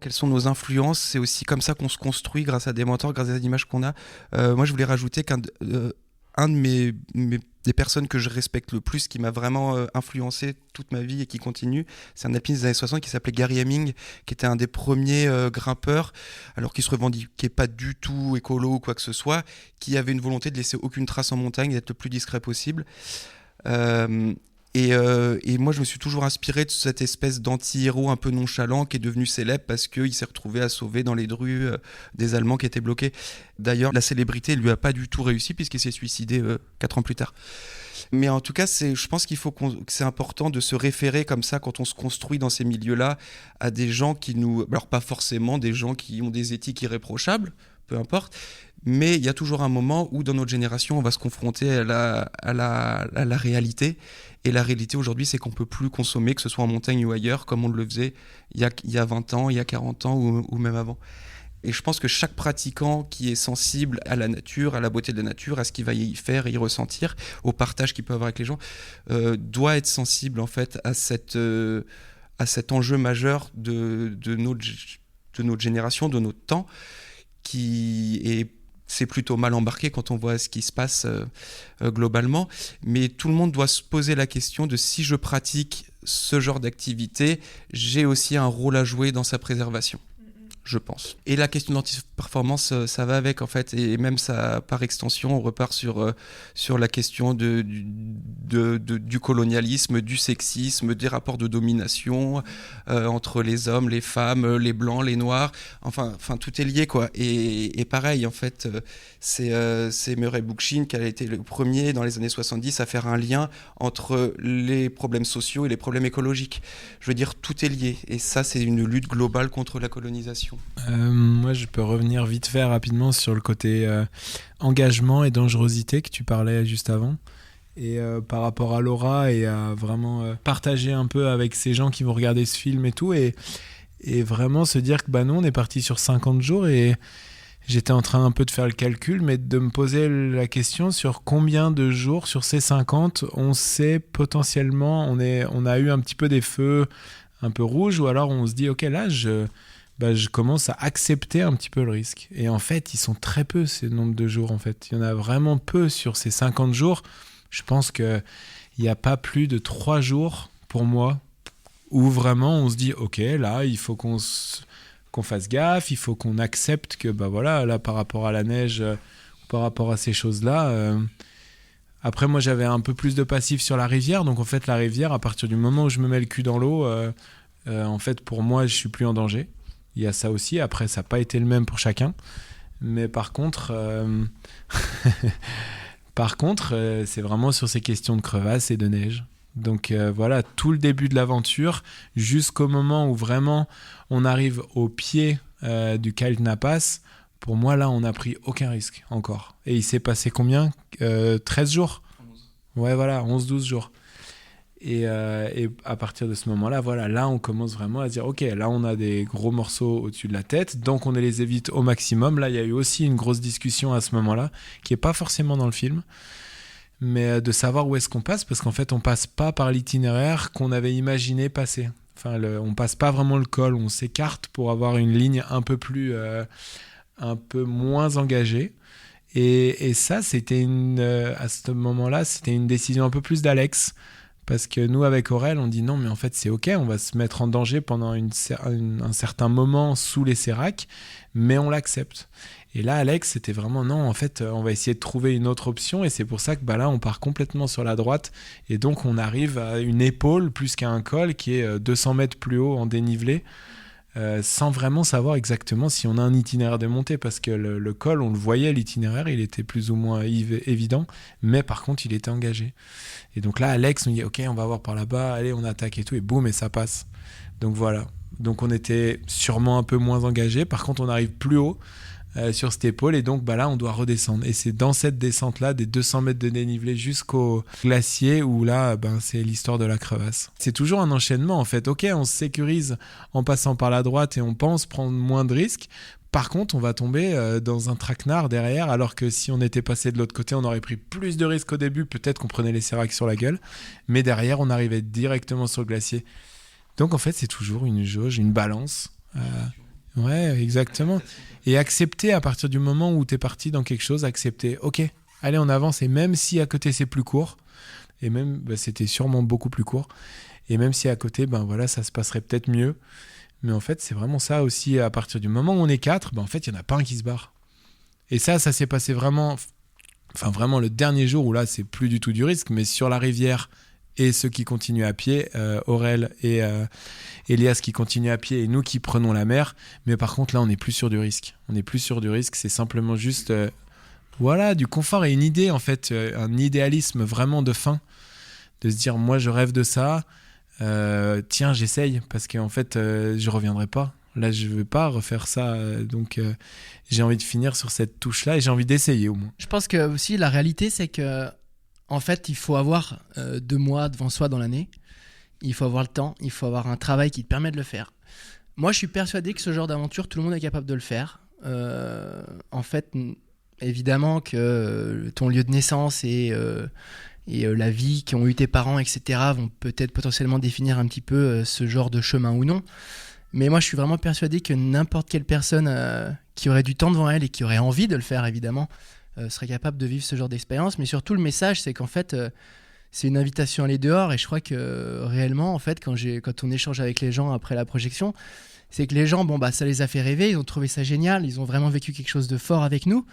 Quelles sont nos influences? C'est aussi comme ça qu'on se construit grâce à des mentors, grâce à des images qu'on a. Moi, je voulais rajouter un de des personnes que je respecte le plus, qui m'a vraiment influencé toute ma vie et qui continue, c'est un alpiniste des années 60 qui s'appelait Gary Haming, qui était un des premiers grimpeurs, alors qu'il se revendiquait pas du tout écolo ou quoi que ce soit, qui avait une volonté de laisser aucune trace en montagne, d'être le plus discret possible. Euh, et moi, je me suis toujours inspiré de cette espèce d'anti-héros un peu nonchalant qui est devenu célèbre parce qu'il s'est retrouvé à sauver dans les drues des Allemands qui étaient bloqués. D'ailleurs, la célébrité ne lui a pas du tout réussi puisqu'il s'est suicidé 4 ans plus tard. Mais en tout cas, je pense que c'est important de se référer comme ça quand on se construit dans ces milieux-là à des gens qui nous... Alors pas forcément des gens qui ont des éthiques irréprochables, peu importe, mais il y a toujours un moment où dans notre génération, on va se confronter à la réalité. Et la réalité aujourd'hui, c'est qu'on ne peut plus consommer, que ce soit en montagne ou ailleurs, comme on le faisait il y a 20 ans, il y a 40 ans ou même avant. Et je pense que chaque pratiquant qui est sensible à la nature, à la beauté de la nature, à ce qu'il va y faire et y ressentir, au partage qu'il peut avoir avec les gens, doit être sensible en fait à cet enjeu majeur de notre génération, de notre temps, qui est c'est plutôt mal embarqué quand on voit ce qui se passe globalement. Mais tout le monde doit se poser la question de si je pratique ce genre d'activité, j'ai aussi un rôle à jouer dans sa préservation. Je pense. Et la question de l'anti-performance, ça va avec en fait, et même ça, par extension, on repart sur la question du colonialisme, du sexisme, des rapports de domination entre les hommes, les femmes, les blancs, les noirs, enfin tout est lié quoi. Et pareil en fait, c'est Murray Bookchin qui a été le premier dans les années 70 à faire un lien entre les problèmes sociaux et les problèmes écologiques. Je veux dire, tout est lié, et ça c'est une lutte globale contre la colonisation. Moi, je peux revenir vite fait rapidement sur le côté engagement et dangerosité que tu parlais juste avant. Et par rapport à Laura et à vraiment partager un peu avec ces gens qui vont regarder ce film et tout. Et vraiment se dire que nous, on est parti sur 50 jours et j'étais en train un peu de faire le calcul, mais de me poser la question sur combien de jours sur ces 50, on sait potentiellement, on a eu un petit peu des feux un peu rouges, ou alors on se dit, ok, là, je commence à accepter un petit peu le risque. Et en fait, ils sont très peu, ces nombres de jours, en fait. Il y en a vraiment peu sur ces 50 jours. Je pense qu'il n'y a pas plus de 3 jours, pour moi, où vraiment on se dit, ok, là, il faut qu'on fasse gaffe, il faut qu'on accepte que, voilà, là, par rapport à la neige, par rapport à ces choses-là... Après, moi, j'avais un peu plus de passif sur la rivière. Donc, en fait, la rivière, à partir du moment où je me mets le cul dans l'eau, en fait, pour moi, je suis plus en danger. Il y a ça aussi. Après, ça n'a pas été le même pour chacun. Mais par contre, c'est vraiment sur ces questions de crevasses et de neige. Donc voilà, tout le début de l'aventure, jusqu'au moment où vraiment on arrive au pied du Kaldna Pass. Pour moi, là, on n'a pris aucun risque encore. Et il s'est passé combien 13 jours 11. Ouais, voilà, 11-12 jours. Et à partir de ce moment-là, voilà, là, on commence vraiment à se dire, ok, là, on a des gros morceaux au-dessus de la tête, donc on les évite au maximum. Là, il y a eu aussi une grosse discussion à ce moment-là, qui n'est pas forcément dans le film, mais de savoir où est-ce qu'on passe, parce qu'en fait, on ne passe pas par l'itinéraire qu'on avait imaginé passer. Enfin, on ne passe pas vraiment le col, on s'écarte pour avoir une ligne un peu moins engagée. Et ça, c'était à ce moment-là, c'était une décision un peu plus d'Alex. Parce que nous, avec Aurel, on dit non, mais en fait, c'est OK, on va se mettre en danger pendant un certain moment sous les séracs, mais on l'accepte. Et là, Alex, c'était vraiment non, en fait, on va essayer de trouver une autre option, et c'est pour ça que là, on part complètement sur la droite, et donc on arrive à une épaule plus qu'à un col qui est 200 mètres plus haut en dénivelé, sans vraiment savoir exactement si on a un itinéraire de montée, parce que le col, on le voyait, l'itinéraire, il était plus ou moins évident, mais par contre, il était engagé. Et donc là, Alex nous dit, ok, on va voir par là-bas, allez, on attaque et tout, et boum, et ça passe. Donc voilà. Donc on était sûrement un peu moins engagé. Par contre, on arrive plus haut sur cette épaule, et donc là, on doit redescendre. Et c'est dans cette descente-là, des 200 mètres de dénivelé jusqu'au glacier, où là, c'est l'histoire de la crevasse. C'est toujours un enchaînement, en fait. Ok, on se sécurise en passant par la droite et on pense prendre moins de risques. Par contre, on va tomber dans un traquenard derrière, alors que si on était passé de l'autre côté, on aurait pris plus de risques au début. Peut-être qu'on prenait les séracs sur la gueule, mais derrière, on arrivait directement sur le glacier. Donc, en fait, c'est toujours une jauge, une balance. Ouais, exactement. Et accepter à partir du moment où tu es parti dans quelque chose, accepter, ok, allez, on avance. Et même si à côté c'est plus court, et même c'était sûrement beaucoup plus court, et même si à côté, voilà, ça se passerait peut-être mieux. Mais en fait, c'est vraiment ça aussi. À partir du moment où on est 4, en fait, il n'y en a pas un qui se barre. Et ça s'est passé vraiment, enfin vraiment le dernier jour où là, c'est plus du tout du risque, mais sur la rivière et ceux qui continuent à pied, Aurel et Elias qui continuent à pied et nous qui prenons la mer. Mais par contre, là, on n'est plus sur du risque. On n'est plus sur du risque, c'est simplement juste voilà, du confort et une idée, en fait, un idéalisme vraiment de fin, de se dire, moi, je rêve de ça, tiens, j'essaye, parce qu'en fait, je reviendrai pas. Là, je ne veux pas refaire ça, donc j'ai envie de finir sur cette touche-là et j'ai envie d'essayer au moins. Je pense que aussi la réalité, c'est que en fait, il faut avoir 2 mois devant soi dans l'année. Il faut avoir le temps, il faut avoir un travail qui te permet de le faire. Moi, je suis persuadé que ce genre d'aventure, tout le monde est capable de le faire. En fait, évidemment que ton lieu de naissance et la vie qu'ont eu tes parents, etc., vont peut-être potentiellement définir un petit peu ce genre de chemin ou non. Mais moi, je suis vraiment persuadé que n'importe quelle personne qui aurait du temps devant elle et qui aurait envie de le faire, évidemment, serait capable de vivre ce genre d'expérience. Mais surtout, le message, c'est qu'en fait, c'est une invitation à aller dehors. Et je crois que réellement, en fait, quand on échange avec les gens après la projection, c'est que les gens, ça les a fait rêver, ils ont trouvé ça génial, ils ont vraiment vécu quelque chose de fort avec nous.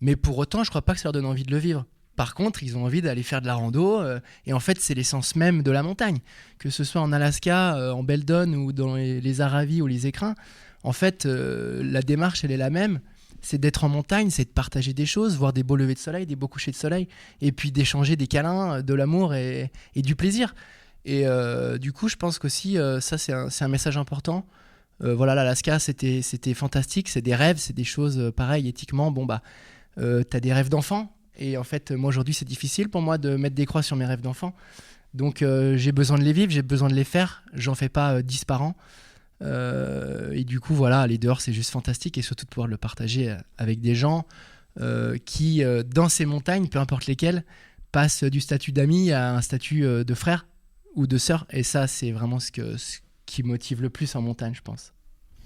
Mais pour autant, je crois pas que ça leur donne envie de le vivre. Par contre, ils ont envie d'aller faire de la rando. Et en fait, c'est l'essence même de la montagne. Que ce soit en Alaska, en Beldon ou dans les Aravis ou les Écrins, en fait, la démarche, elle est la même. C'est d'être en montagne, c'est de partager des choses, voir des beaux levers de soleil, des beaux couchers de soleil, et puis d'échanger des câlins, de l'amour et du plaisir. Et du coup, je pense qu'aussi, ça, c'est un message important. Voilà, l'Alaska, c'était fantastique. C'est des rêves, c'est des choses pareilles, éthiquement. T'as des rêves d'enfant. Et en fait, moi, aujourd'hui, c'est difficile pour moi de mettre des croix sur mes rêves d'enfant. Donc, j'ai besoin de les vivre, j'ai besoin de les faire. J'en fais pas 10 par an. Et du coup, voilà, aller dehors, c'est juste fantastique. Et surtout de pouvoir le partager avec des gens qui, dans ces montagnes, peu importe lesquelles, passent du statut d'ami à un statut de frère ou de sœur. Et ça, c'est vraiment ce qui motive le plus en montagne, je pense.